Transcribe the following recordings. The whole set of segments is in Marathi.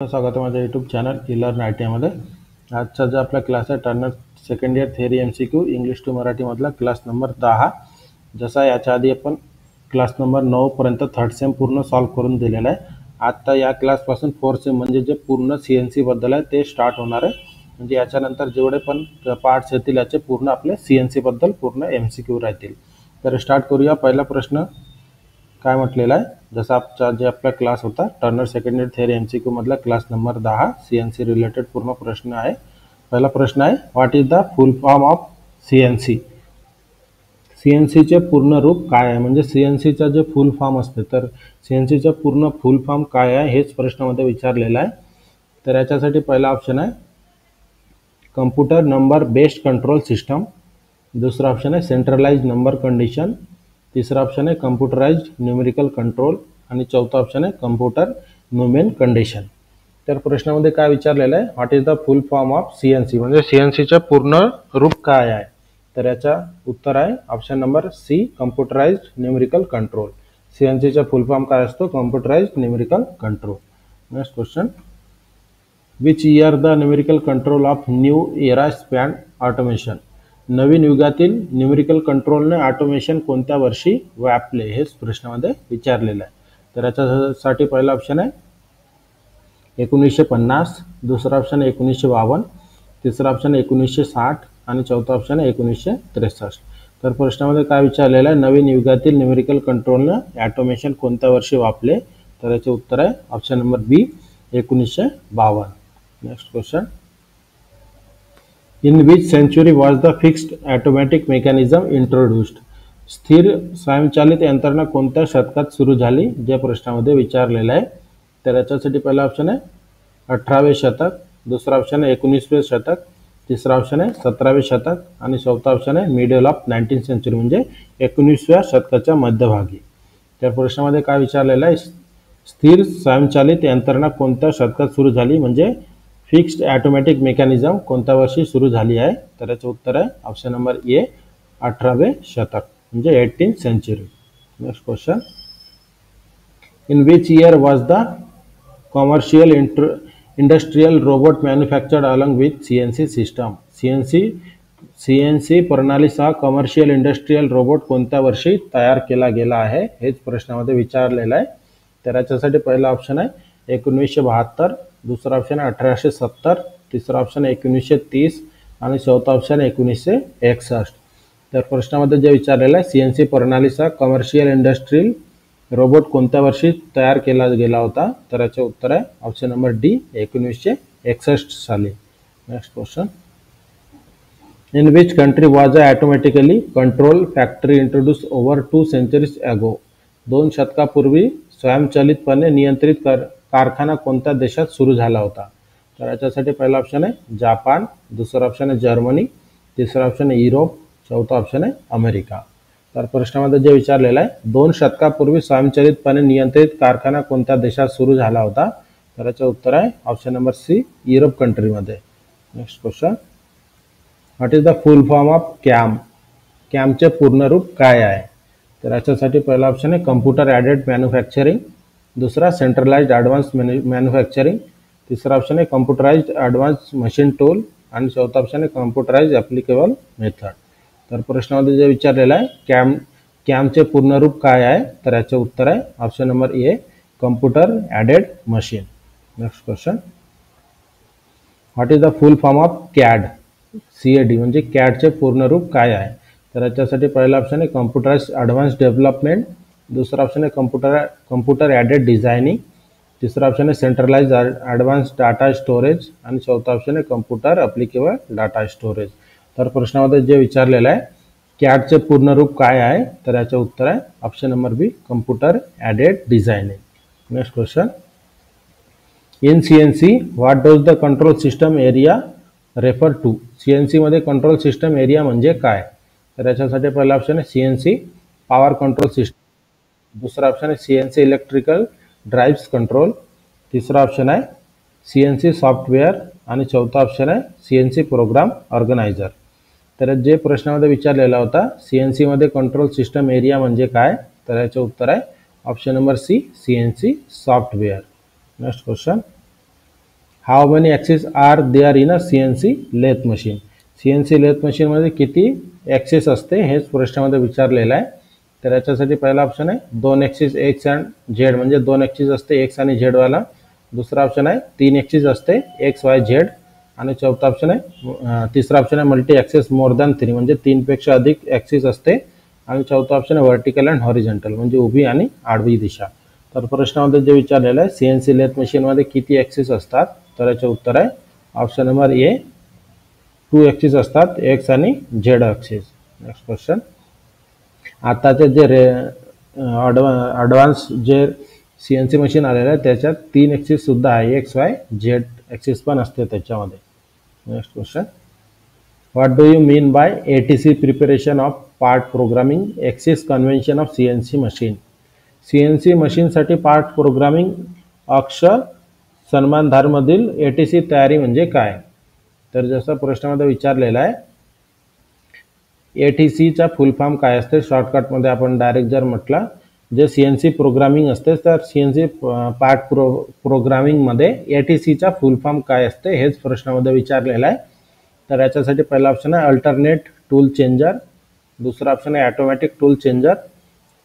स्वागत आहे माझ्या YouTube channel eLearn I T आयमध्ये. आजचा जो आपला क्लास आहे turner second year theory MCQ English to मराठीमधला क्लास नंबर 10. जसा याच्या आधी आपण क्लास नंबर 9 पर्यंत थर्ड सेम पूर्ण सॉल्व करून दिलेला आहे. आता या क्लासपासून फोर्थ सेम म्हणजे जे पूर्ण CNC बद्दल आहे ते स्टार्ट होणार आहे. म्हणजे याच्यानंतर जेवढे पण पार्ट्स येतील याचे पूर्ण आपले CNC बद्दल पूर्ण MCQ राहतील. तर स्टार्ट करूया. पहिला प्रश्न काय म्हटलेला आहे, जसा आजचा जे आपला क्लास होता turner second year theory MCQ मधला क्लास नंबर 10 CNC रिलेटेड पूर्ण प्रश्न आहे. पहिला प्रश्न आहे, what is the full form of CNC. CNCचे पूर्ण रूप काय आहे, म्हणजे CNCचा जे फुल फॉर्म असते तर CNCचा पूर्ण फुल फॉर्म काय आहे हेच प्रश्नामध्ये विचारलेला आहे. तर याच्यासाठी पहिला ऑप्शन आहे computer number based control system, दुसरा ऑप्शन आहे सेंट्रलाइज्ड नंबर कंडिशन, तिसरा ऑप्शन आहे कम्प्युटराइज्ड न्यूमेरिकल कंट्रोल आणि चौथा ऑप्शन आहे कम्प्युटर मूवमेंट कंडिशन. तर प्रश्नामध्ये काय विचारलेलं आहे, what is the full form of CNC म्हणजे CNCचा पूर्ण रूप काय आहे. तर याचा उत्तर आहे option number C computerised numerical control. CNCचा फुल फॉर्म काय असतो, computerised numerical control. Next question, which year the numerical control of new era span automation. नवीन युगातील न्यूमेरिकल कंट्रोलने ऑटोमेशन कोणत्या वर्षी व्यापले हेच प्रश्नामध्ये विचारलेलं आहे. तर याच्यासाठी पहिला ऑप्शन आहे 1950, दुसरा ऑप्शन आहे 1952, तिसरा ऑप्शन आहे 1960 आणि चौथा ऑप्शन आहे 1963. तर प्रश्नामध्ये काय विचारलेलं आहे, नवीन युगातील न्यूमेरिकल कंट्रोलने ऑटोमेशन कोणत्या वर्षी व्यापले. तर याचे उत्तर आहे option number B 1952. Next question, in which century was the fixed automatic mechanism introduced. स्थिर स्वयंचलित यंत्रणा कोणत्या शतकात सुरू झाली, ज्या प्रश्नामध्ये विचारलेलं आहे. तर याच्यासाठी पहिला ऑप्शन आहे 18वे शतक, दुसरा ऑप्शन आहे 19वे शतक, तिसरा ऑप्शन आहे 17वे शतक आणि चौथा ऑप्शन आहे मिडल ऑफ 19th सेंचुरी म्हणजे 19व्या शतकाच्या मध्यभागी. त्या प्रश्नामध्ये काय विचारलेलं आहे, स्थिर स्वयंचलित यंत्रणा कोणत्या शतकात सुरू झाली म्हणजे फिक्स्ड ऑटोमॅटिक मेकॅनिझम कोणत्या वर्षी सुरू झाली आहे. तर याचं उत्तर आहे ऑप्शन नंबर ए 18वे शतक म्हणजे 18th century. Next question, in which year was the commercial industrial robot manufactured along with CNC system. CNC प्रणालीसह कमर्शियल इंडस्ट्रियल रोबोट कोणत्या वर्षी तयार केला गेला आहे हेच प्रश्नामध्ये विचारलेलं आहे. तर याच्यासाठी पहिला ऑप्शन आहे 1972, दुसरा ऑप्शन आहे 1870, तिसरा ऑप्शन आहे 1930 आणि चौथा ऑप्शन आहे 1961. तर प्रश्नामध्ये जे विचारलेलं आहे CNC प्रणालीसह कमर्शियल इंडस्ट्रियल रोबोट कोणत्या वर्षी तयार केला गेला होता. तर याचे उत्तर आहे ऑप्शन नंबर डी 1961 साली. Next question, in which country was a automatically control factory introduce over 2 centuries अगो. 2 शतकापूर्वी स्वयंचलितपणे नियंत्रित कारखाना कोणत्या देशात सुरू झाला होता. तर याच्यासाठी पहिला ऑप्शन आहे जापान, दुसरा ऑप्शन आहे जर्मनी, तिसरा ऑप्शन आहे युरोप, चौथा ऑप्शन आहे अमेरिका. तर प्रश्नामध्ये जे विचारलेलं आहे 2 शतकापूर्वी स्वयंचलितपणे नियंत्रित कारखाना कोणत्या देशात सुरू झाला होता. तर याचं उत्तर आहे ऑप्शन नंबर सी युरोप कंट्रीमध्ये. Next question, what is the full form of CAM. कॅमचे पूर्ण रूप काय आहे. तर याच्यासाठी पहिला ऑप्शन आहे कम्प्युटर ॲडेड मॅन्युफॅक्चरिंग, दुसरा सेंट्रलाइज्ड ॲडव्हान्स मॅन्युफॅक्चरिंग, तिसरा ऑप्शन आहे कम्प्युटराइज्ड ॲडव्हान्स मशीन टूल आणि चौथा ऑप्शन आहे कम्प्युटराइज्ड ॲप्लिकेबल मेथड. तर प्रश्नामध्ये जे विचारलेलं आहे कॅमचे पूर्ण रूप काय आहे. तर याचे उत्तर आहे option number A computer added machine. Next question, what is the full form of CAD. CAD म्हणजे CADचे पूर्ण रूप काय आहे. तर याच्यासाठी पहिला ऑप्शन आहे कम्प्युटराइज्ड ॲडव्हान्स डेव्हलपमेंट, दुसरा ऑप्शन आहे कम्प्युटर ॲडेड डिझायनिंग, तिसरा ऑप्शन आहे सेंट्रलाइज्ड ॲडव्हान्स डाटा स्टोरेज आणि चौथा ऑप्शन आहे कम्प्युटर ॲप्लिकेबल डाटा स्टोरेज. तर प्रश्नामध्ये जे विचारलेलं आहे CADचे पूर्ण रूप काय आहे. तर याचे उत्तर आहे option number B computer aided designing. Next question, in CNC what does the control system area refer to. CNC मध्ये कंट्रोल सिस्टम एरिया म्हणजे काय. तर याच्यासाठी पहिला ऑप्शन आहे CNC पॉवर कंट्रोल सिस्टम, दुसरा ऑप्शन आहे CNC इलेक्ट्रिकल ड्राइव्स कंट्रोल, तिसरा ऑप्शन आहे CNC सॉफ्टवेअर आणि चौथा ऑप्शन आहे CNC प्रोग्राम ऑर्गनायझर. तर जे प्रश्नामध्ये विचारलेला होता CNC मध्ये कंट्रोल सिस्टम एरिया म्हणजे काय. तर याचे उत्तर आहे option number C CNC software. Next question, how many axis are there in a CNC lathe machine. CNC lathe मशीनमध्ये किती ॲक्सिस असते हेच प्रश्नामध्ये विचारलेलं आहे. तर याच्यासाठी पहिला ऑप्शन आहे 2 ॲक्सिस एक्स अँड झेड, म्हणजे 2 ॲक्सिस असते एक्स आणि झेडवाला. दुसरा ऑप्शन आहे 3 ॲक्सिस असते एक्स वाय झेड. आणि चौथा ऑप्शन आहे तिसरा ऑप्शन आहे मल्टी ॲक्सिस मोर दॅन 3, म्हणजे 3 पेक्षा अधिक ॲक्सिस असते. आणि चौथा ऑप्शन आहे व्हर्टिकल अँड हॉरिझॉन्टल, म्हणजे उभी आणि आडवी दिशा. तर प्रश्नामध्ये जे विचारलेलं आहे CNC लेथ मशीनमध्ये किती ॲक्सिस असतात, तर याचे उत्तर आहे ऑप्शन नंबर ए 2 ॲक्सिस असतात एक्स आणि झेड ॲक्सिस. Next question. आताचे जे ॲडव्हान्स जे CNC मशीन आलेलं आहे त्याच्यात 3 ॲक्सिस सुद्धा आहे, एक्स वाय झेड ॲक्सिस पण असते त्याच्यामध्ये. Next question. What do you mean bye ATC preparation of part programming axis convention of CNC machine. CNC मशीनसाठी पार्ट प्रोग्रामिंग अक्ष सन्मानधारमधील ATC तयारी म्हणजे काय. तर जसं प्रश्नामध्ये विचारलेला आहे ATCचा फुल फॉर्म काय असते, शॉर्टकटमध्ये आपण डायरेक्ट जर म्हटलं जे CNC प्रोग्रामिंग असते तर CNC पार्ट प्रोग्रामिंगमध्ये ATCचा फुल फॉर्म काय असते हेच प्रश्नामध्ये विचारलेलं आहे. तर याच्यासाठी पहिला ऑप्शन आहे अल्टरनेट टूल चेंजर, दुसरा ऑप्शन आहे ॲटोमॅटिक टूल चेंजर,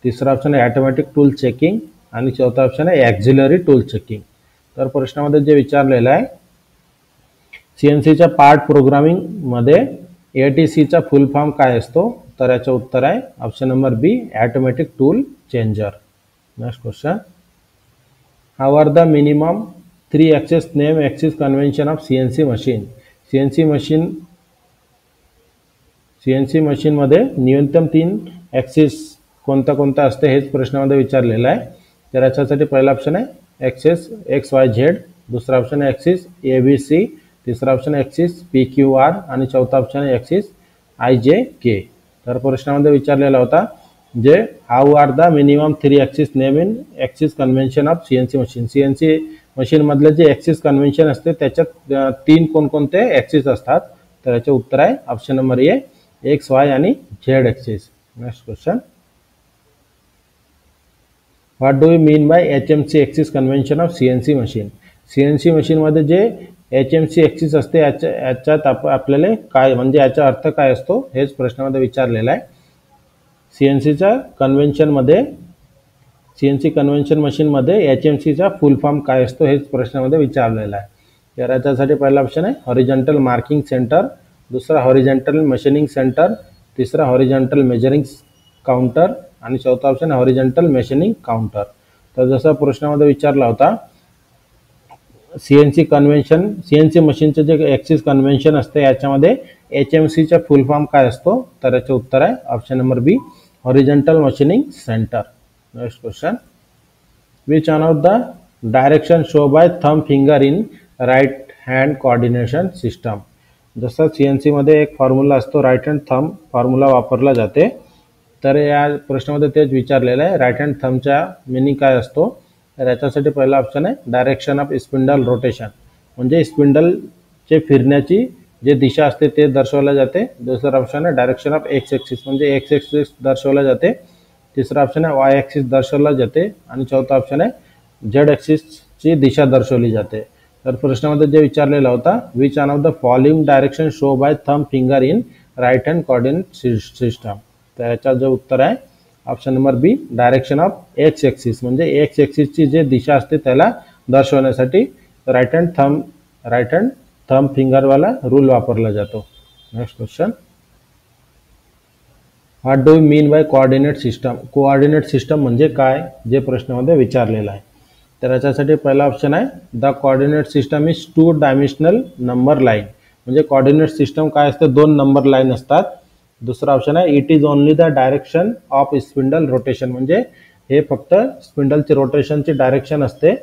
तिसरा ऑप्शन आहे ॲटोमॅटिक टूल चेकिंग आणि चौथा ऑप्शन आहे ॲक्झिलरी टूल चेकिंग. तर प्रश्नामध्ये जे विचारलेलं आहे CNCच्या पार्ट प्रोग्रामिंगमध्ये ATCचा फुल फॉर्म काय असतो, तर याचं उत्तर आहे option number B automatic tool changer. Next question. How are the minimum 3 axis name axis convention of CNC machine. CNC मशीनमध्ये न्यूनतम 3 ॲक्सिस कोणता असते हेच प्रश्नामध्ये विचारलेलं आहे. तर याच्यासाठी पहिला ऑप्शन आहे ॲक्सिस एक्स वाय झेड, दुसरा ऑप्शन आहे ॲक्सिस ABC, तिसरा ऑप्शन आहे ॲक्सिस PQR आणि चौथा ऑप्शन आहे ॲक्सिस IJK. तर प्रश्नामध्ये विचारलेला होता जे how are the minimum 3 axis name in axis convention of CNC machine. CNC मशीनमधले जे ॲक्सिस कन्व्हेन्शन असते त्याच्यात 3 कोणकोणते ॲक्सिस असतात, तर याचे उत्तर आहे option number A X Y आणि Z axis. Next question. What do you mean by HMC axis convention of CNC machine. CNC मशीनमध्ये जे HMC ॲक्सिस असते याच्यात आपल्याला काय, म्हणजे याचा अर्थ काय असतो हेच प्रश्नामध्ये विचारलेला आहे. CNC कन्व्हेन्शन मशीनमध्ये HMCचा फुल फॉर्म काय असतो हेच प्रश्नामध्ये विचारलेला आहे. तर याच्यासाठी पहिला ऑप्शन आहे हॉरिझॉन्टल मार्किंग सेंटर, दुसरा हॉरिझॉन्टल मशीनिंग सेंटर, तिसरा हॉरिझॉन्टल मेजरिंग काउंटर आणि चौथा ऑप्शन आहे हॉरिझॉन्टल मशीनिंग काउंटर. तर जसं प्रश्नामध्ये विचारला होता CNC मशीनचे जे ॲक्सिस कन्व्हेन्शन असते याच्यामध्ये HMCचा फुल फॉर्म काय असतो, तर याचे उत्तर आहे option number B horizontal machining centre. Next question. Which one of the direction show by thumb finger in right hand coordination system. जसं CNCमध्ये एक फॉर्म्युला असतो राईट हँड थंब फॉर्म्युला वापरला जाते, तर या प्रश्नामध्ये तेच विचारलेलं आहे राईट हँड थंबचा मिनिंग काय असतो. तर याच्यासाठी पहिला ऑप्शन आहे डायरेक्शन ऑफ स्पिंडल रोटेशन, म्हणजे स्पिंडलचे फिरण्याची जे दिशा असते ते दर्शवल्या जाते. दुसरा ऑप्शन आहे डायरेक्शन ऑफ एक्स ॲक्सिस, म्हणजे एक्स ॲक्सिस दर्शवल्या जाते. तिसरा ऑप्शन आहे वाय ॲक्सिस दर्शवला जाते आणि चौथा ऑप्शन आहे झेड ॲक्सिसची दिशा दर्शवली जाते. तर प्रश्नामध्ये जे विचारलेला होता which one of the following direction show by thumb finger in right hand coordinate system. तर याचा जो उत्तर आहे option number B direction of X axis, म्हणजे एक्स ॲक्सिसची जे दिशा असते त्याला दर्शवण्यासाठी राईट हँड थंब फिंगरवाला रूल वापरला जातो. Next question. What do you mean by coordinate system. Coordinate system म्हणजे काय जे प्रश्नामध्ये विचारलेलं आहे. तर याच्यासाठी पहिला ऑप्शन आहे the coordinate system is 2 dimensional number line, म्हणजे कोऑर्डिनेट सिस्टम काय असते 2 नंबर लाईन असतात. दुसरा ऑप्शन आहे it is only the direction of spindle rotation, म्हणजे हे फक्त स्पिंडलची रोटेशनची डायरेक्शन असते.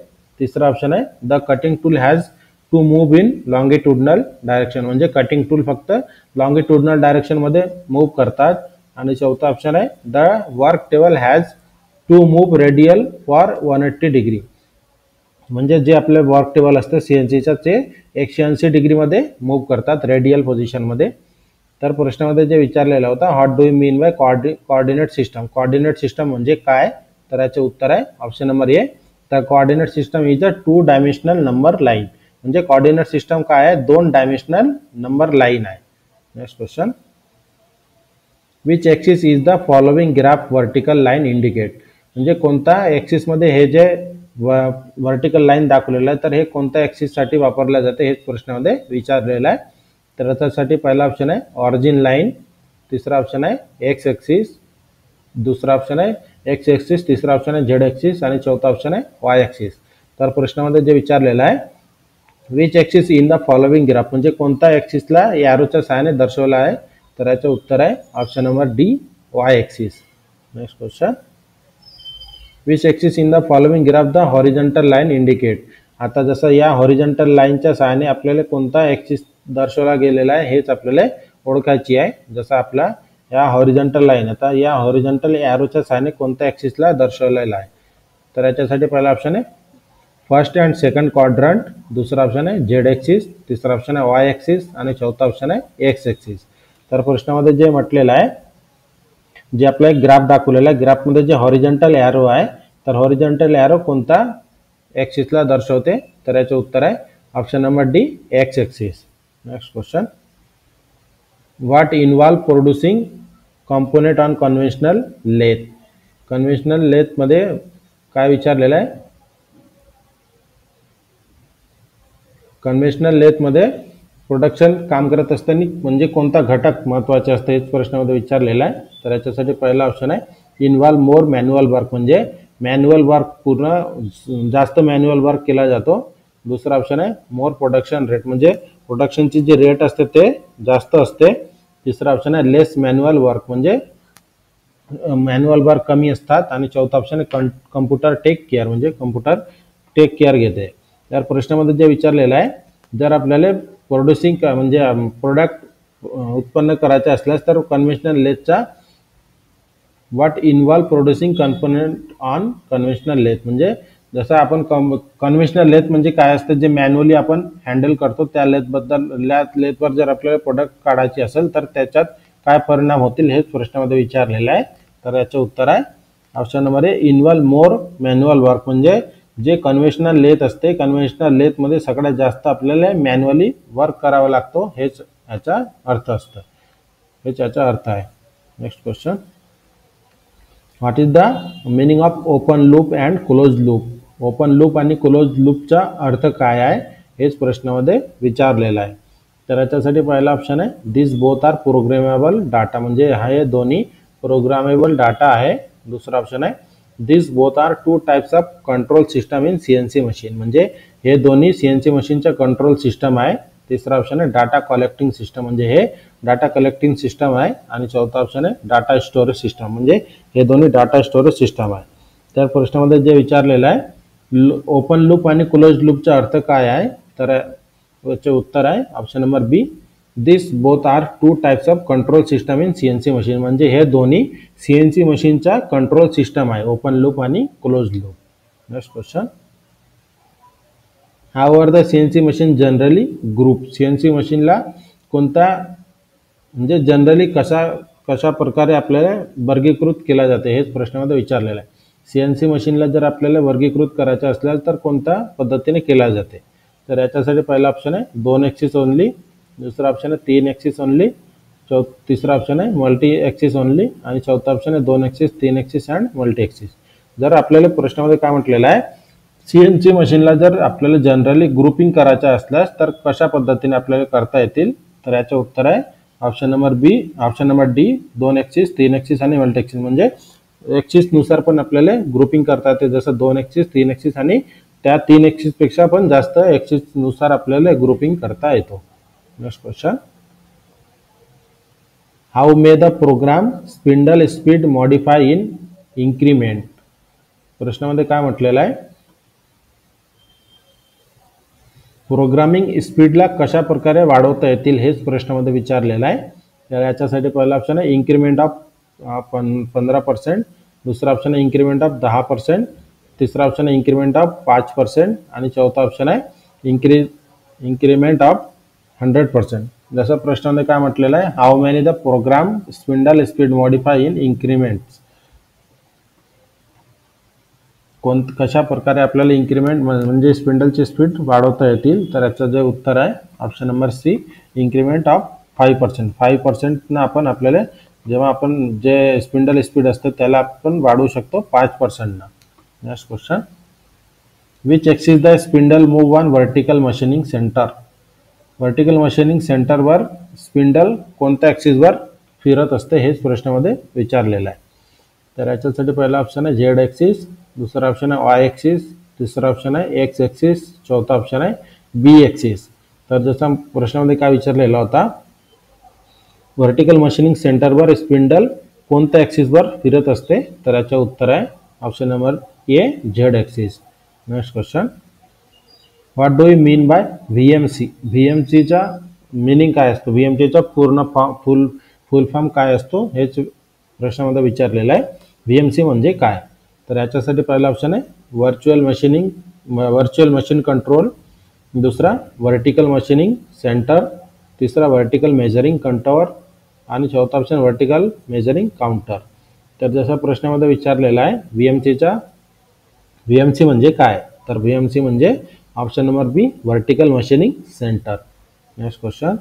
तिसरा ऑप्शन आहे the cutting tool has to move in longitudinal direction, म्हणजे कटिंग टूल फक्त लॉंगिट्युडनल डायरेक्शनमध्ये मूव्ह करतात. आणि चौथा ऑप्शन आहे the work table has to move radial for 180 degree, म्हणजे जे आपले वर्क टेबल असतं CNCच्या ते 180 डिग्रीमध्ये मूव्ह करतात रेडियल पोझिशनमध्ये. तर प्रश्नामध्ये जे विचारलेला होता what do you mean by coordinate system. Coordinate system म्हणजे काय, तर याचे उत्तर आहे option number A the coordinate system is a 2 dimensional number line, म्हणजे कोऑर्डिनेट सिस्टम काय आहे, 2 डायमेन्शनल नंबर लाईन आहे. Next question, which axis is the following graph vertical line indicate, म्हणजे कोणता ॲक्सिसमध्ये हे जे वर्टिकल लाईन दाखवलेलं आहे तर हे कोणत्या ॲक्सिससाठी वापरलं जाते हेच प्रश्नामध्ये विचारलेलं आहे. तर त्यासाठी पहिला ऑप्शन आहे ऑरिजिन लाईन, तिसरा ऑप्शन आहे एक्स ॲक्सिस, दुसरा ऑप्शन आहे एक्स ॲक्सिस, तिसरा ऑप्शन आहे झेड ॲक्सिस आणि चौथा ऑप्शन आहे वाय ॲक्सिस. तर प्रश्नामध्ये जे विचारलेलं आहे which axis in the following graph, म्हणजे कोणत्या ॲक्सिसला एरोच्या सहाय्याने दर्शवला आहे, तर याचं उत्तर आहे option number D Y axis. Next question, which axis in the following graph the horizontal line indicate, आता जसं या हॉरिझॉन्टल लाईनच्या सहाय्याने आपल्याला कोणता ॲक्सिस दर्शवला गेलेला आहे हेच आपल्याला ओळखायची आहे. जसं आपला या हॉरिझॉन्टल लाईन, आता या हॉरिझॉन्टल एरोच्या सहाय्याने कोणत्या ॲक्सिसला दर्शवलेला आहे, तर याच्यासाठी पहिला ऑप्शन आहे फर्स्ट अँड सेकंड क्वाड्रंट, दुसरा ऑप्शन आहे झेड ॲक्सिस, तिसरा ऑप्शन आहे वाय ॲक्सिस आणि चौथा ऑप्शन आहे एक्स ॲक्सिस. तर प्रश्नामध्ये जे म्हटलेलं आहे, जे आपला एक ग्राफ दाखवलेला आहे, ग्राफमध्ये जे हॉरिझॉन्टल एरो आहे तर हॉरिझॉन्टल एरो कोणता ॲक्सिसला दर्शवते, तर याचं उत्तर आहे option number D X axis. Next question, what involve producing component on conventional lathe, conventional लेथमध्ये काय विचारलेलं आहे, कन्व्हेन्शनल लेथमध्ये प्रोडक्शन काम करत असताना म्हणजे कोणता घटक महत्त्वाचे असते हेच प्रश्नामध्ये विचारलेला आहे. तर याच्यासाठी पहिला ऑप्शन आहे इन्व्हॉल्व मोर मॅन्युअल वर्क, म्हणजे मॅन्युअल वर्क पूर्ण जास्त मॅन्युअल वर्क केला जातो. दुसरा ऑप्शन आहे मोर प्रोडक्शन रेट, म्हणजे प्रोडक्शनची जी रेट असते ते जास्त असते. तिसरा ऑप्शन आहे लेस मॅन्युअल वर्क, म्हणजे मॅन्युअल वर्क कमी असतात. आणि चौथा ऑप्शन आहे कम्प्युटर टेक केअर, म्हणजे कम्प्युटर टेक केअर घेते. तर प्रश्नामध्ये जे विचारलेलं आहे, जर आपल्याला प्रोड्युसिंग म्हणजे प्रोडक्ट उत्पन्न करायचे असल्यास तर कन्व्हेन्शनल लेथचा what involve producing component on conventional lathe, म्हणजे जसं आपण कन्व्हेन्शनल लेथ म्हणजे काय असतं, जे मॅन्युअली आपण हँडल करतो त्या लेथवर जर आपल्याला प्रोडक्ट काढायची असेल तर त्याच्यात काय परिणाम होतील हेच प्रश्नामध्ये विचारलेलं आहे. तर याचं उत्तर आहे ऑप्शन नंबर ए इन्व्हॉल्व मोर मॅन्युअल वर्क, म्हणजे जे कन्व्हेन्शनल लेथ असते कन्व्हेन्शनल लेथमध्ये सगळ्यात जास्त आपल्याला मॅन्युअली वर्क करावा लागतो, हेच याचा अर्थ असतं, हेच याचा अर्थ आहे. Next question, what is the meaning of open loop and close loop, open loop आणि क्लोज लूपचा अर्थ काय आहे हेच प्रश्नामध्ये विचारलेला आहे. तर याच्यासाठी पहिला ऑप्शन आहे this both are programmable data, म्हणजे हे दोन्ही प्रोग्रामेबल डाटा आहे. दुसरा ऑप्शन आहे this both are two types of control system in CNC machine, म्हणजे हे दोन्ही सीएनसी मशीनच्या कंट्रोल सिस्टम आहे. तिसरा ऑप्शन आहे डाटा कलेक्टिंग सिस्टम, म्हणजे हे डाटा कलेक्टिंग सिस्टम आहे. आणि चौथा ऑप्शन आहे डाटा स्टोरेज सिस्टम, म्हणजे हे दोन्ही डाटा स्टोरेज सिस्टम आहे. तर प्रश्नामध्ये जे विचारलेलं आहे ओपन लूप आणि क्लोज लूपचा अर्थ काय आहे, तर याचे उत्तर आहे option number B this both are two types of control system in CNC machine, म्हणजे हे दोन्ही सीएनसी मशीनचा कंट्रोल सिस्टम आहे, ओपन लूप आणि close loop. Next question, however the CNC machine generally group, CNC मशीनला कोणता म्हणजे जनरली कशा प्रकारे आपल्याला वर्गीकृत केला जाते हेच प्रश्नामध्ये विचारलेलं आहे. सीएनसी मशीनला जर आपल्याला वर्गीकृत करायचं असल्यास तर कोणत्या पद्धतीने केला जाते, तर याच्यासाठी पहिला ऑप्शन आहे 2 ॲक्सिस ओनली, दुसरा ऑप्शन आहे 3 ॲक्सिस ओनली, तिसरा ऑप्शन आहे मल्टी ॲक्सिस ओनली आणि चौथा ऑप्शन आहे 2 axis 3 axis and multi axis. जर आपल्याला प्रश्नामध्ये काय म्हटलेलं आहे सीएनसी मशीनला जर आपल्याला जनरली ग्रुपिंग करायचं असल्यास तर कशा पद्धतीने आपल्याला करता येतील, तर याचं उत्तर आहे option number B, option number D 2 axis 3 axis आणि मल्टी ॲक्सिस, म्हणजे ॲक्सिसनुसार पण आपल्याला ग्रुपिंग करता येते, जसं 2 ॲक्सिस 3 ॲक्सिस आणि त्या 3 ॲक्सिसपेक्षा पण जास्त ॲक्सिसनुसार आपल्याला ग्रुपिंग करता येतो. Next question, how may the program spindle speed modify in increment, प्रश्नामध्ये काय म्हटलेलं आहे प्रोग्रामिंग स्पीडला कशा प्रकारे वाढवता येतील हेच प्रश्नामध्ये विचारलेलं आहे. तर याच्यासाठी पहिला ऑप्शन आहे इन्क्रीमेंट ऑफ 15%, दुसरा ऑप्शन आहे इन्क्रीमेंट ऑफ 10%, तिसरा ऑप्शन आहे इन्क्रीमेंट ऑफ 5% आणि चौथा ऑप्शन आहे इन्क्रीमेंट ऑफ 100%. जसं प्रश्नामध्ये काय म्हटलेलं आहे how many the program spindle speed modify in increments, कशा प्रकारे आपल्याला इन्क्रीमेंट म्हणजे स्पिंडलची स्पीड वाढवता येतील, तर याचं जे उत्तर आहे option number C, increment of 5%. 5%ना आपण आपल्याला जेव्हा आपण जे स्पिंडल स्पीड असतं त्याला आपण वाढवू शकतो 5%. Next question, which axis the spindle move on vertical machining centre. Vertical machining सेंटरवर स्पिंडल कोणत्या ॲक्सिसवर फिरत असते हेच प्रश्नामध्ये विचारलेलं आहे. तर याच्यासाठी पहिला ऑप्शन आहे झेड ॲक्सिस, दुसरा ऑप्शन आहे वाय ॲक्सिस, तिसरा ऑप्शन आहे एक्स ॲक्सिस, चौथा ऑप्शन आहे बी ॲक्सिस. तर जसा प्रश्नामध्ये काय विचारलेला होता, व्हर्टिकल मशीनिंग सेंटरवर स्पिंडल कोणत्या ॲक्सिसवर फिरत असते, तर याचं उत्तर आहे option number A, Z axis. Next question, what do you mean by VMC. VMCचा मिनिंग काय असतो, VMCचा पूर्ण फुल फॉर्म काय असतो हेच प्रश्नामध्ये विचारलेलं आहे. VMC म्हणजे काय, तर याच्यासाठी पहिला ऑप्शन आहे व्हर्च्युअल मशीन कंट्रोल, दुसरा व्हर्टिकल मशीनिंग सेंटर, तिसरा व्हर्टिकल मेजरिंग कंट्रोल आणि चौथा ऑप्शन व्हर्टिकल मेजरिंग काउंटर. तर जसा प्रश्नामध्ये विचारलेला आहे VMC म्हणजे काय, तर VMC म्हणजे option number B, vertical machining centre. Next question,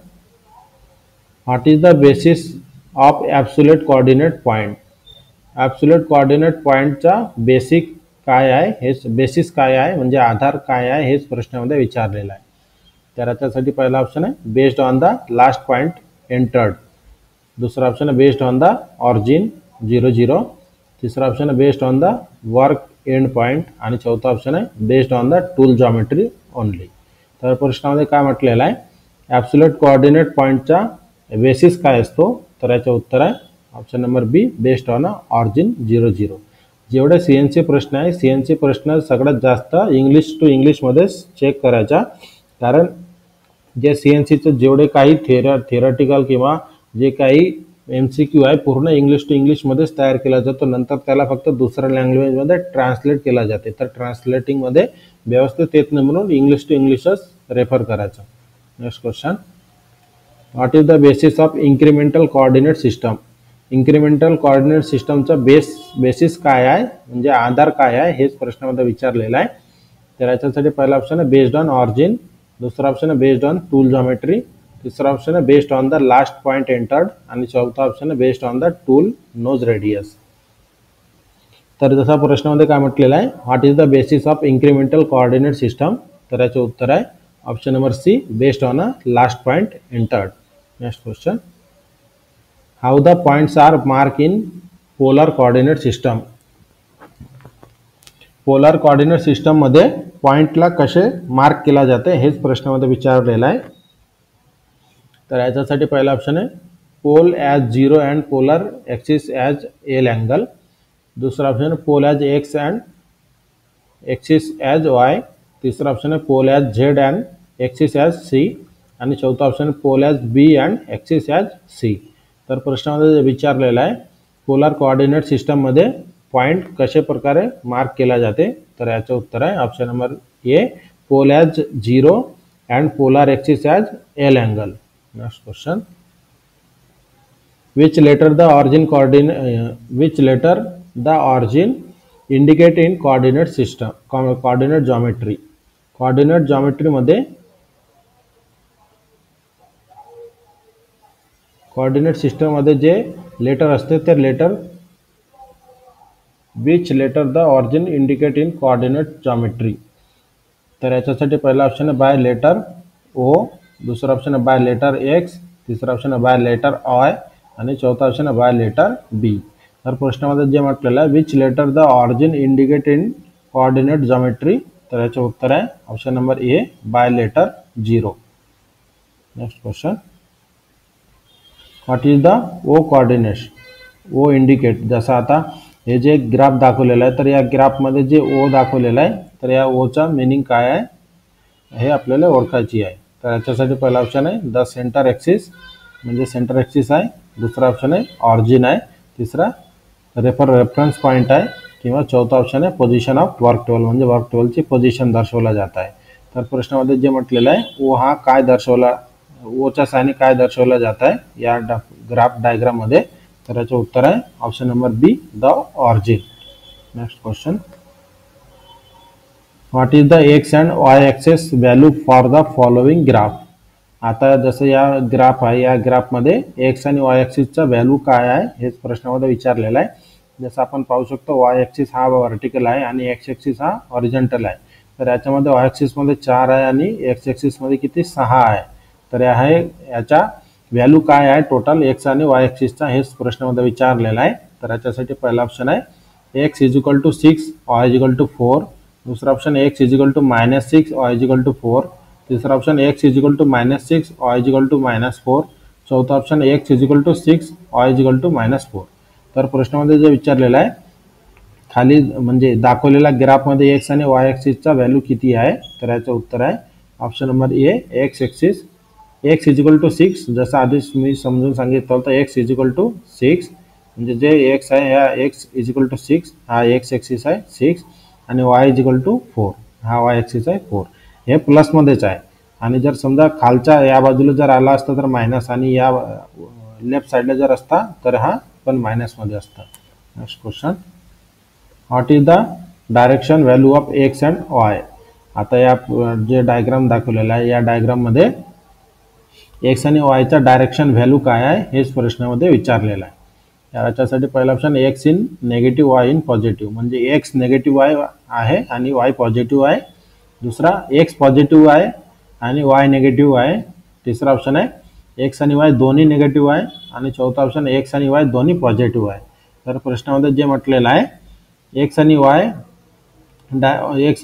what is the basis of absolute coordinate point. Absolute coordinate पॉईंटचा बेसिक काय आहे, हेच बेसिस काय आहे म्हणजे आधार काय आहे हेच प्रश्नामध्ये विचारलेला आहे. तर याच्यासाठी पहिला ऑप्शन आहे based on the last point entered, दुसरा ऑप्शन आहे बेस्ड ऑन द ऑरिजिन 00, तिसरा ऑप्शन आहे based on the work end point आणि चौथा ऑप्शन आहे based on the tool geometry only. तर प्रश्नामध्ये काय म्हटलेलं आहे, ॲब्सोल्यूट कोऑर्डिनेट पॉईंटचा बेसिस काय असतो, तर याचं उत्तर आहे option number B, based on origin 00. जेवढे CNC प्रश्न आहे, CNC प्रश्न सगळ्यात जास्त इंग्लिश टू इंग्लिशमध्येच चेक करायचा, कारण जे CNCचं जेवढे काही थेरटिकल किंवा जे काही MCQ आहे पूर्ण इंग्लिश टू इंग्लिशमध्येच तयार केला जातो, नंतर त्याला फक्त दुसऱ्या लँग्वेजमध्ये ट्रान्सलेट केला जाते. तर ट्रान्सलेटिंगमध्ये व्यवस्थित येत नाही म्हणून इंग्लिश टू इंग्लिशच रेफर करायचं. Next question, what is the basis of incremental coordinate system. Incremental coordinate सिस्टमचा बेसिस काय आहे म्हणजे आधार काय आहे हेच प्रश्नामध्ये विचारलेला आहे. तर याच्यासाठी पहिला ऑप्शन आहे बेस्ड ऑन ऑरिजिन, दुसरा ऑप्शन आहे बेस्ड ऑन टूल जॉमेट्री, तिसरा ऑप्शन आहे based on the last point entered आणि चौथा ऑप्शन आहे based on the tool nose radius. तर जसा प्रश्नामध्ये काय म्हटलेलं आहे, what is the basis of incremental coordinate system, तर याचे उत्तर आहे option number C, based on a last point entered. Next question, how the points are mark in polar coordinate system. Polar coordinate सिस्टममध्ये पॉईंटला कसे मार्क केला जाते हेच प्रश्नामध्ये विचारलेलं आहे. तर याच्यासाठी पहिला ऑप्शन आहे pole as 0 and polar axis as L angle, दुसरा ऑप्शन आहे pole as X and axis as Y, तिसरा ऑप्शन आहे pole as Z and axis as C आणि चौथा ऑप्शन आहे pole as B and axis as C. तर प्रश्नामध्ये विचारलेला आहे पोलर कोऑर्डिनेट सिस्टममध्ये पॉईंट कशा प्रकारे मार्क केला जाते, तर याचं उत्तर आहे option number A, pole as 0 and polar axis as L angle. Next question, which letter the origin indicate in coordinate system, coordinate geometry. coordinate geometry मध्ये coordinate system मध्ये जे लेटर असते ते letter which letter the origin indicate in coordinate geometry. तर याच्यासाठी पहिला ऑप्शन आहे बाय लेटर O, दुसरा ऑप्शन आहे बाय लेटर X, तिसरा ऑप्शन आहे बाय लेटर I आणि चौथा ऑप्शन आहे बाय लेटर बी. तर प्रश्नामध्ये जे म्हटलेलं आहे which letter the origin indicate in coordinate geometry, तर याचे उत्तर आहे option number A, by letter 0. Next question, what is the O coordinates. O indicate, जसं आता हे जे ग्राफ दाखवलेलं आहे तर या ग्राफमध्ये जे ओ दाखवलेलं आहे तर या ओचा मिनिंग काय आहे हे आपल्याला ओळखायची आहे. तर याच्यासाठी पहिला ऑप्शन आहे द सेंटर ॲक्सिस म्हणजे सेंटर ॲक्सिस आहे, दुसरा ऑप्शन आहे ऑरिजिन आहे, तिसरा रेफरन्स पॉईंट आहे किंवा चौथा ऑप्शन आहे पोझिशन ऑफ वर्क टेबल म्हणजे वर्क टेबलची पोझिशन दर्शवला जात आहे. तर प्रश्नामध्ये जे म्हटलेलं आहे ओ हा काय दर्शवला, ओच्या साहाय्याने काय दर्शवला जात आहे या ग्राफ डायग्राममध्ये, तर याचं उत्तर आहे option number B, the origin. Next question, what is the X and Y axes value for the following graph. आता जसं या ग्राफ आहे, या ग्राफमध्ये एक्स आणि वाय ॲक्सिसचा व्हॅल्यू काय आहे हेच प्रश्नामध्ये विचारलेलं आहे. जसं आपण पाहू शकतो वाय ॲक्सिस हा व्हर्टिकल आहे आणि एक्स ॲक्सिस हा हॉरिझॉन्टल आहे. तर याच्यामध्ये वाय ॲक्सिसमध्ये 4 आहे आणि एक्स ॲक्सिसमध्ये किती 6 आहे. तर याच्या व्हॅल्यू काय आहे टोटल एक्स आणि वाय ॲक्सिसचा हेच प्रश्नामध्ये विचारलेला आहे. तर याच्यासाठी पहिला ऑप्शन आहे X is equal to 6 Y is equal to 4. दूसरा option X is equal to -6 Y is equal to 4. तीसरा option X is equal to -6 Y is equal to -4. चौथा option X is equal to 6 Y is equal to -4. तर प्रश्नामध्ये जे विचारलेलं आहे खाली म्हणजे दाखवलेल्या ग्राफमध्ये एक्स आणि वाय ॲक्सिसचा व्हॅल्यू किती आहे. तर याचं उत्तर आहे option number A X axis. X is equal to 6 जसं आधीच मी समजून सांगितलं होतं एक्स इज इक्वल टू 6 म्हणजे जे एक्स आहे ह्या एक्स इज इक्वल टू 6 हा एक्स ॲक्सिस आहे 6 आणि वाय इज इक्वल टू 4 हा वाय ॲक्सिस आहे 4. हे प्लसमध्येच आहे आणि जर समजा खालच्या या बाजूला जर आला असता तर मायनस आणि या लेफ्ट साईडला जर असता तर हा पण मायनसमध्ये असता. Next question what is the direction value of X and Y. आता या जे डायग्राम दाखवलेला आहे या डायग्राममध्ये एक्स आणि वायचा डायरेक्शन व्हॅल्यू काय आहे हेच प्रश्नामध्ये विचारलेलं आहे. याच्यासाठी पहिला option x in negative Y in positive म्हणजे एक्स नेगेटिव्ह वाय आहे आणि वाय पॉझिटिव्ह आहे. दुसरा एक्स पॉझिटिव्ह आहे आणि वाय नेगेटिव्ह आहे. तिसरा ऑप्शन आहे एक्स आणि वाय दोन्ही नेगेटिव्ह आहे आणि चौथा ऑप्शन एक्स आणि वाय दोन्ही पॉझिटिव्ह आहे. तर प्रश्नामध्ये जे म्हटलेलं आहे एक्स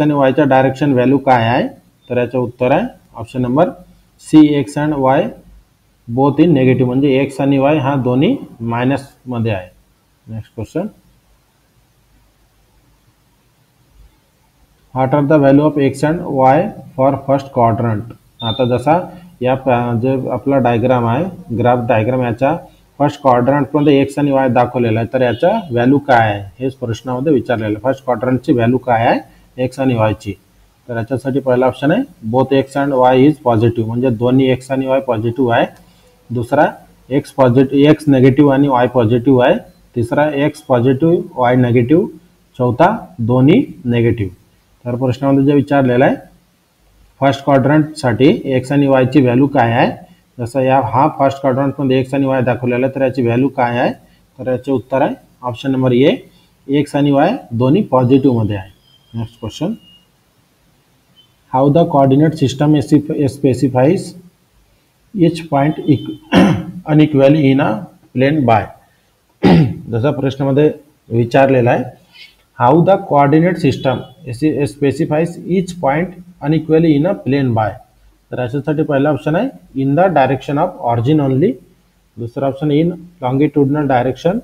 आणि वायचा डायरेक्शन व्हॅल्यू काय आहे. तर याचं उत्तर आहे option number C X and Y both in negative म्हणजे एक्स आणि वाय हा दोन्ही मायनसमध्ये आहे. Next question what are the value of X and Y for first quadrant. आता जसा या जे आपला डायग्राम आहे ग्राफ डायग्राम याच्या फर्स्ट क्वाड्रंटमध्ये एक्स आणि वाय दाखवलेला आहे तर याचा व्हॅल्यू काय आहे हेच प्रश्नामध्ये विचारलेलं आहे. फर्स्ट क्वाड्रंटची व्हॅल्यू काय आहे एक्स आणि वायची. तर याच्यासाठी पहिला ऑप्शन आहे both x and Y is positive म्हणजे दोन्ही एक्स आणि वाय पॉझिटिव्ह आहे. दुसरा एक्स नेगेटिव्ह आणि वाय पॉझिटिव्ह आहे. तिसरा एक्स पॉझिटिव्ह वाय नेगेटिव्ह. चौथा दोन्ही नेगेटिव्ह. तर प्रश्नामध्ये जे विचारलेलं आहे फर्स्ट क्वाड्रंटसाठी एक्स आणि वायची व्हॅल्यू काय आहे. जसं हा फर्स्ट क्वाड्रंटमध्ये एक्स आणि वाय दाखवलेला आहे तर याची व्हॅल्यू काय आहे. तर याचे उत्तर आहे ऑप्शन नंबर ए एक्स आणि वाय दोन्ही पॉझिटिव्हमध्ये आहे. Next question how the coordinate system specifies each point unequally in a plane by. जसा प्रश्नामध्ये विचारलेला आहे how the coordinate system specifies each point unequally in a plane by. तर याच्यासाठी पहिला ऑप्शन आहे in the direction of origin only. दुसरा ऑप्शन इन लॉन्गिट्युडनल डायरेक्शन.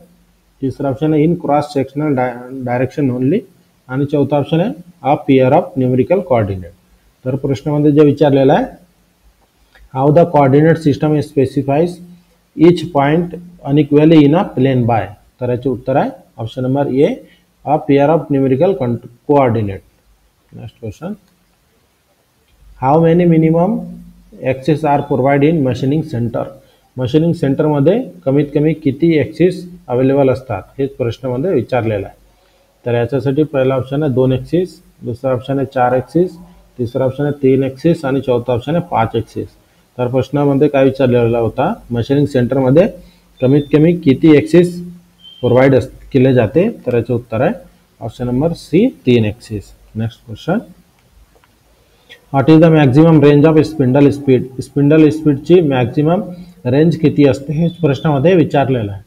तिसरा ऑप्शन आहे in cross sectional direction only आणि चौथा ऑप्शन आहे a pair of numerical coordinate. तर प्रश्नामध्ये जे विचारलेलं आहे how the coordinate system specifies each point unequally in a plane by. तर याचे उत्तर आहे option number A a pair of numerical coordinate. Next question how many minimum axes are provide in machining centre. Machining सेंटरमध्ये कमीत कमी किती ॲक्सेस अवेलेबल असतात हेच प्रश्नामध्ये विचारलेलं आहे. तर याच्यासाठी पहिला ऑप्शन आहे 2 ॲक्सेस. दुसरा ऑप्शन आहे 4 ॲक्सेस. तिसरा ऑप्शन आहे 3 ॲक्सेस आणि चौथा ऑप्शन आहे 5 ॲक्सेस. तर प्रश्नामध्ये काय विचारलेला होता मशीनिंग सेंटरमध्ये कमीत कमी किती ॲक्सेस प्रोव्हाइड केले जाते. तर याचे उत्तर आहे option number C 3 axes. Next question what is the maximum range of spindle speed. Spindle स्पीडची मॅक्झिमम रेंज किती असते हेच प्रश्नामध्ये विचारलेलं आहे.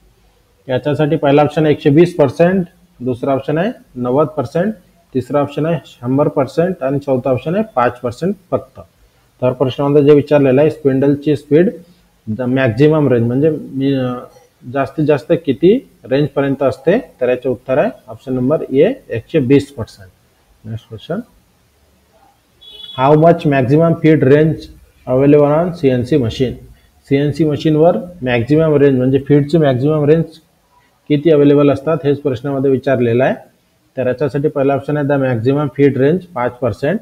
याच्यासाठी पहिला ऑप्शन आहे 120%. दुसरा ऑप्शन आहे 90%. तिसरा ऑप्शन आहे 100% आणि चौथा ऑप्शन आहे 5% फक्त. तर प्रश्नामध्ये जे विचारलेलं आहे स्पिंडलची स्पीड मॅक्झिमम रेंज म्हणजे जास्तीत जास्त किती रेंजपर्यंत असते. तर याचे उत्तर आहे option number A 120%. Next question how much maximum feed range available on CNC machine. CNC मशीनवर मॅक्झिमम रेंज म्हणजे फीडची मॅक्झिमम रेंज किती अवेलेबल असतात हेच प्रश्नामध्ये विचारलेलं आहे. तर याच्यासाठी पहिला ऑप्शन आहे द मॅक्झिमम फीड रेंज 5%.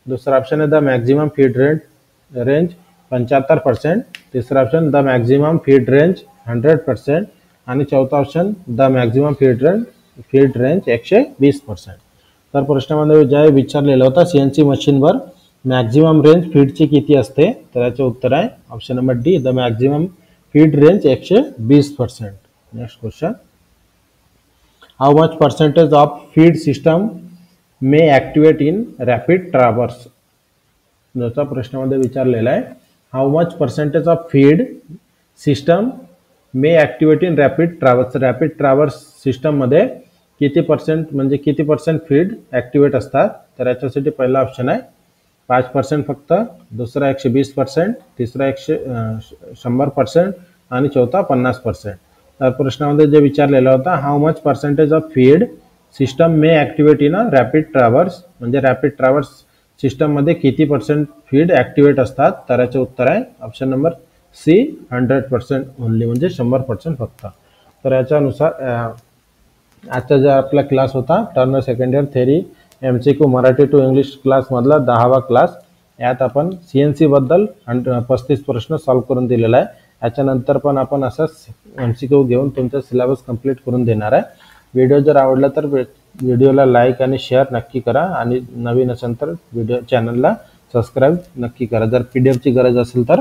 दुसरा ऑप्शन आहे द मॅक्झिमम फीड रेंज 75%. तिसरा option the maximum feed range 100% आणि चौथा option the maximum feed range 120%. तर प्रश्नामध्ये ज्या विचारलेला होता सीएनसी मशीनवर मॅक्झिमम रेंज फीडची किती असते, तर याचे उत्तर आहे option number D, the maximum feed range 120%. Next question, how much percentage of feed system may activate in rapid traverse. ज्याचा प्रश्नामध्ये विचारलेला आहे how much percentage of feed system may activate in rapid traverse. Rapid traverse सिस्टममध्ये किती पर्सेंट म्हणजे किती पर्सेंट फीड ॲक्टिवेट असतात, तर याच्यासाठी पहिला ऑप्शन आहे 5% फक्त, दुसरा 120%, तिसरा 100% आणि चौथा 50%. तर प्रश्नामध्ये जे विचारलेला होता how much percentage of feed system may activate in a rapid traverse, म्हणजे रॅपिड ट्रॅव्हर्स सिस्टममध्ये किती पर्सेंट फीड ॲक्टिवेट असतात, तर याचे उत्तर आहे ऑप्शन नंबर सी 100% ओनली, म्हणजे 100% फक्त. तर याच्यानुसार आजचा जो आपला क्लास होता turner second year theory MCQ Marathi to English क्लासमधला 10वा क्लास, यात आपण CNC बद्दल 35 प्रश्न सॉल्व करून दिलेला आहे. याच्यानंतर पण आपण असंच MCQ घेऊन तुमचा सिलेबस कंप्लीट करून देणार आहे. व्हिडिओ जर आवडला तर व्हिडिओला लाईक आणि शेअर नक्की करा आणि नवीन असेल तर व्हिडिओ चॅनलला सबस्क्राईब नक्की करा. जर PDF ची गरज असेल तर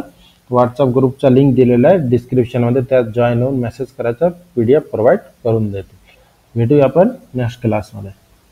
व्हॉट्सअप ग्रुपचा लिंक दिलेला आहे डिस्क्रिप्शनमध्ये, त्यात जॉईन होऊन मेसेज करायचा, PDF प्रोव्हाइड करून देतो. भेटूया आपण नेक्स्ट क्लासमध्ये.